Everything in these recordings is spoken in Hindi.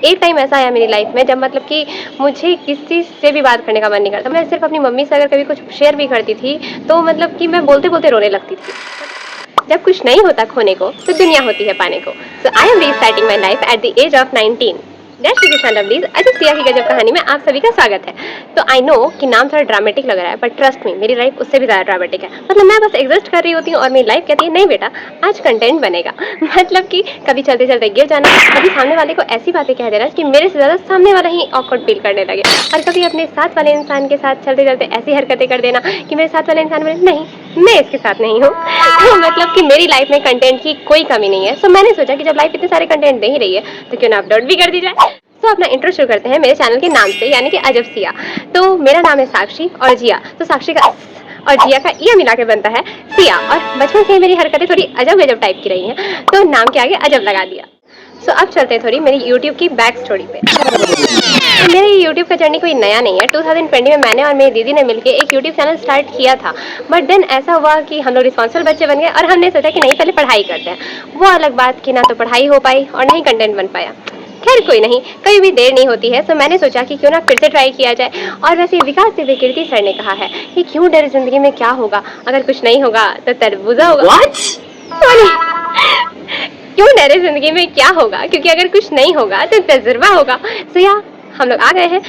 एक टाइम ऐसा आया मेरी लाइफ में जब मतलब कि मुझे किसी से भी बात करने का मन नहीं करता। मैं सिर्फ अपनी मम्मी से अगर कभी कुछ शेयर भी करती थी तो मतलब कि मैं बोलते बोलते रोने लगती थी। जब कुछ नहीं होता खोने को तो दुनिया होती है पाने को। So I am restarting my life at the age of 19। जय श्री कृष्ण लवलीज, अजब सिया की गजब कहानी में आप सभी का स्वागत है। तो आई नो कि नाम थोड़ा ड्रामेटिक लग रहा है, बट ट्रस्ट मी मेरी लाइफ उससे भी ज़्यादा ड्रामेटिक है। मतलब मैं बस एग्जिस्ट कर रही होती हूँ और मेरी लाइफ कहती है नहीं बेटा आज कंटेंट बनेगा। मतलब कि कभी चलते चलते गिर जाना, कभी सामने वाले को ऐसी बातें कह देना कि मेरे से ज़्यादा सामने वाला ही ऑकवर्ड फील करने लगे, और कभी अपने साथ वाले इंसान के साथ चलते चलते ऐसी हरकतें कर देना कि मेरे साथ वाले इंसान बोले नहीं मैं इसके साथ नहीं हूँ। तो मतलब कि मेरी लाइफ में कंटेंट की कोई कमी नहीं है। सो मैंने सोचा कि जब लाइफ इतने सारे कंटेंट दे ही रही है तो क्यों ना अपलोड भी कर दी जाए। तो अपना इंट्रो शुरू करते हैं मेरे चैनल के नाम से, यानी कि अजब सिया। तो मेरा नाम है साक्षी और जिया, तो साक्षी का और जिया का ई मिला के बनता है सिया। और बचपन से मेरी हरकतें थोड़ी अजब गजब टाइप की रही हैं तो नाम के आगे अजब लगा दिया। सो अब चलते हैं थोड़ी मेरी यूट्यूब की बैक स्टोरी पे। तो मेरे यूट्यूब का जर्नी कोई नया नहीं है। 2020 में मैंने और मेरी दीदी ने मिलकर एक यूट्यूब चैनल स्टार्ट किया था, बट देन ऐसा हुआ कि हम लोग रिस्पॉन्सिबल बच्चे बन गए और हमने सोचा कि नहीं पहले पढ़ाई करते हैं। वो अलग बात कि ना तो पढ़ाई हो पाई और ना ही कंटेंट बन पाया। खैर कोई नहीं, कभी भी देर नहीं होती है। तो मैंने सोचा कि क्यों ना फिर से ट्राई किया जाए। और वैसे विकास दिव्य कीर्ति सर ने कहा है कि क्यों डर जिंदगी में क्या होगा, अगर कुछ नहीं होगा तो तरबूजा होगा। सॉरी, क्यों डरे जिंदगी में क्या होगा, क्योंकि अगर कुछ नहीं होगा तो तजुर्बा होगा। सो या हम लोग आ गए हैं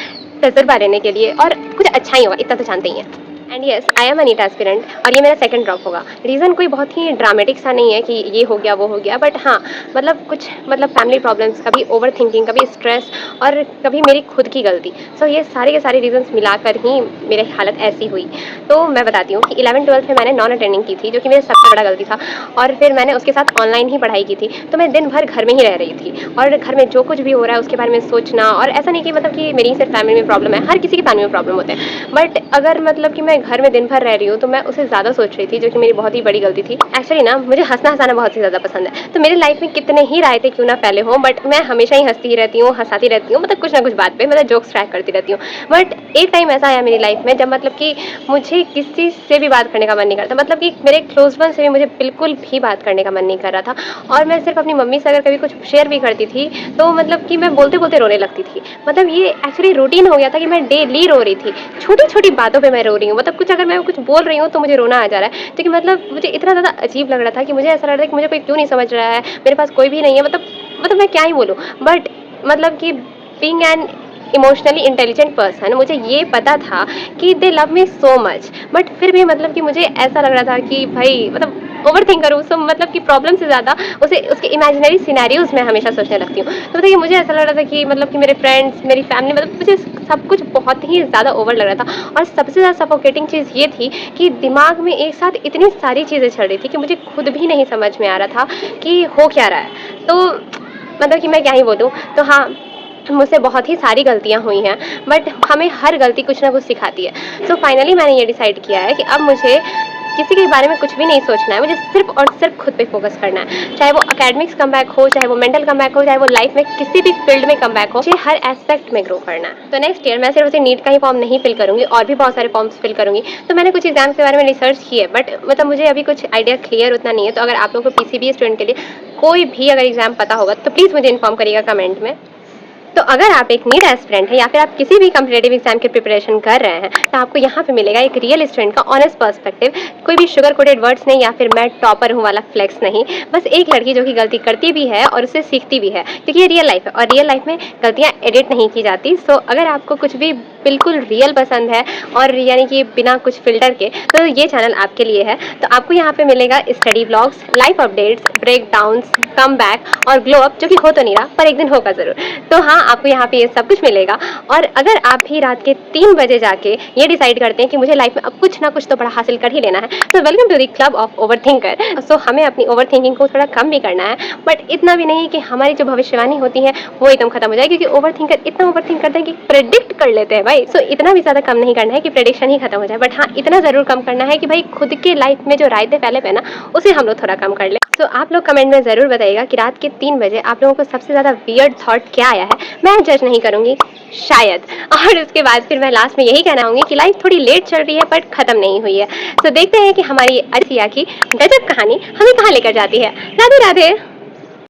तजुर्बा लेने के लिए और कुछ अच्छा ही होगा, इतना तो जानते ही हैं। And yes I am a NEET aspirant और ये मेरा सेकंड ड्रॉप होगा। रीज़न कोई बहुत ही ड्रामेटिक सा नहीं है कि ये हो गया वो हो गया, बट हाँ मतलब कुछ मतलब फैमिली प्रॉब्लम्स, कभी ओवर थिंकिंग, कभी स्ट्रेस और कभी मेरी खुद की गलती। सो ये सारे के सारे रीजंस मिलाकर ही मेरी हालत ऐसी हुई। तो मैं बताती हूँ कि 11th-12th में मैंने नॉन अटेंडिंग की थी, जो कि मेरी सबसे बड़ा गलती था। और फिर मैंने उसके साथ ऑनलाइन ही पढ़ाई की थी। तो मैं दिन भर घर में ही रह रही थी और घर में जो कुछ भी हो रहा है उसके बारे में सोचना। और ऐसा नहीं कि मतलब कि मेरी सिर्फ फैमिली में प्रॉब्लम है, हर किसी की फैमिली में प्रॉब्लम होते हैं, बट अगर मतलब कि मैं घर में दिन भर रह रही हूँ तो मैं उसे ज़्यादा सोच रही थी, जो कि मेरी बहुत ही बड़ी गलती थी। एक्चुअली ना मुझे हंसना हंसाना बहुत ही ज़्यादा पसंद है। तो मेरी लाइफ में कितने ही रायते क्यों ना पहले हों, बट मैं हमेशा ही हंसती ही रहती हूँ, हंसाती रहती हूँ, मतलब कुछ ना कुछ बात पे मतलब जोक्स ट्रैक करती रहती हूँ। बट एक टाइम ऐसा आया मेरी लाइफ में जब मतलब कि मुझे किसी से भी बात करने का मन नहीं करता। मतलब कि मेरे क्लोज वन से भी मुझे बिल्कुल भी बात करने का मन नहीं कर रहा था। और मैं सिर्फ अपनी मम्मी से अगर कभी कुछ शेयर भी करती थी तो मतलब कि मैं बोलते बोलते रोने लगती थी। मतलब ये एक्चुअली रूटीन हो गया था कि मैं डेली रो रही थी, छोटी छोटी बातों पे मैं रो रही हूँ। मतलब कुछ अगर मैं कुछ बोल रही हूँ तो मुझे रोना आ जा रहा है, क्योंकि मतलब मुझे इतना ज़्यादा अजीब लग रहा था कि मुझे ऐसा लग रहा था कि मुझे कोई क्यों नहीं समझ रहा है, मेरे पास कोई भी नहीं है। मतलब मैं क्या ही बोलूँ, बट मतलब कि being an emotionally intelligent person मुझे ये पता था कि दे love me so much, but फिर भी मतलब कि मुझे ऐसा लग रहा था कि भाई मतलब ओवर थिंक करूँ। सो मतलब कि प्रॉब्लम से ज़्यादा उसके इमेजिनरी सिनेरियोज में हमेशा सोचने लगती हूँ। तो बताइए मुझे ऐसा लग रहा था कि मतलब कि मेरे फ्रेंड्स, मेरी फैमिली, मतलब मुझे सब कुछ बहुत ही ज़्यादा ओवर लग रहा था। और सबसे ज़्यादा सफोकेटिंग चीज़ ये थी कि दिमाग में एक साथ इतनी सारी चीज़ें चल रही थी कि मुझे खुद भी नहीं समझ में आ रहा था कि हो क्या रहा है। तो मतलब कि मैं क्या ही बोलूँ। तो हाँ, मुझसे बहुत ही सारी गलतियाँ हुई हैं, बट हमें हर गलती कुछ ना कुछ सिखाती है। सो फाइनली मैंने ये डिसाइड किया है कि अब मुझे किसी के बारे में कुछ भी नहीं सोचना है, मुझे सिर्फ और सिर्फ खुद पे फोकस करना है। चाहे वो एकेडमिक्स कम बैक हो, चाहे वो मेंटल कम बैक हो, चाहे वो लाइफ में किसी भी फील्ड में कम बैक हो, मुझे हर एस्पेक्ट में ग्रो करना है। तो नेक्स्ट ईयर मैं सिर्फ उसे नीट का ही फॉर्म नहीं फिल करूँगी, और भी बहुत सारे फॉर्म्स फिल करूँगी। तो मैंने कुछ एग्जाम्स के बारे में रिसर्च की है, बट मतलब मुझे अभी कुछ आइडिया क्लियर उतना नहीं है। तो अगर आप लोगों को पीसीबी स्टूडेंट के लिए कोई भी अगर एग्जाम पता होगा तो प्लीज़ मुझे इन्फॉर्म करिएगा कमेंट में। तो अगर आप एक नीट एस्पिरेंट है या फिर आप किसी भी कम्पिटेटिव एग्जाम की प्रिपरेशन कर रहे हैं तो आपको यहाँ पे मिलेगा एक रियल स्टूडेंट का ऑनेस्ट पर्सपेक्टिव। कोई भी शुगर कोटेड वर्ड्स नहीं या फिर मैं टॉपर हूँ वाला फ्लेक्स नहीं, बस एक लड़की जो कि गलती करती भी है और उससे सीखती भी है, क्योंकि ये रियल लाइफ है और रियल लाइफ में गलतियाँ एडिट नहीं की जाती। सो अगर आपको कुछ भी बिल्कुल रियल पसंद है और यानी कि बिना कुछ फिल्टर के, तो ये चैनल आपके लिए है। तो आपको यहाँ पे मिलेगा study blogs, life updates, breakdowns, come back और ग्लो अप, जो कि हो तो नहीं रहा पर एक दिन होगा ज़रूर। तो हाँ, आपको यहाँ पे ये सब कुछ मिलेगा। और अगर आप भी रात के 3 बजे जाके ये डिसाइड करते हैं कि मुझे लाइफ में अब कुछ ना कुछ तो बड़ा हासिल कर ही लेना है, तो welcome to the club of overthinker. So हमें अपनी ओवर थिंकिंग को थोड़ा कम भी करना है, बट इतना भी नहीं कि हमारी जो भविष्यवाणी होती है वो एकदम खत्म हो जाए, क्योंकि ओवर थिंकर इतना ओवर थिंक करते हैं कि प्रेडिक्ट कर लेते हैं भाई। सो इतना भी ज़्यादा कम नहीं करना है कि प्रेडिक्शन ही खत्म हो जाए, बट हाँ इतना ज़रूर कम करना है कि भाई खुद के लाइफ में जो रायते फैले पे ना उसे हम लोग थोड़ा कम कर ले। तो आप लोग कमेंट में ज़रूर बताइएगा कि रात के 3 बजे आप लोगों को सबसे ज़्यादा वियर्ड थॉट क्या आया है। मैं जज नहीं करूँगी शायद। और उसके बाद फिर मैं लास्ट में यही कहना होंगी कि लाइफ थोड़ी लेट चल रही है बट ख़त्म नहीं हुई है। तो देखते हैं कि हमारी अर्सिया की गजब कहानी हमें कहाँ लेकर जाती है। राधे राधे।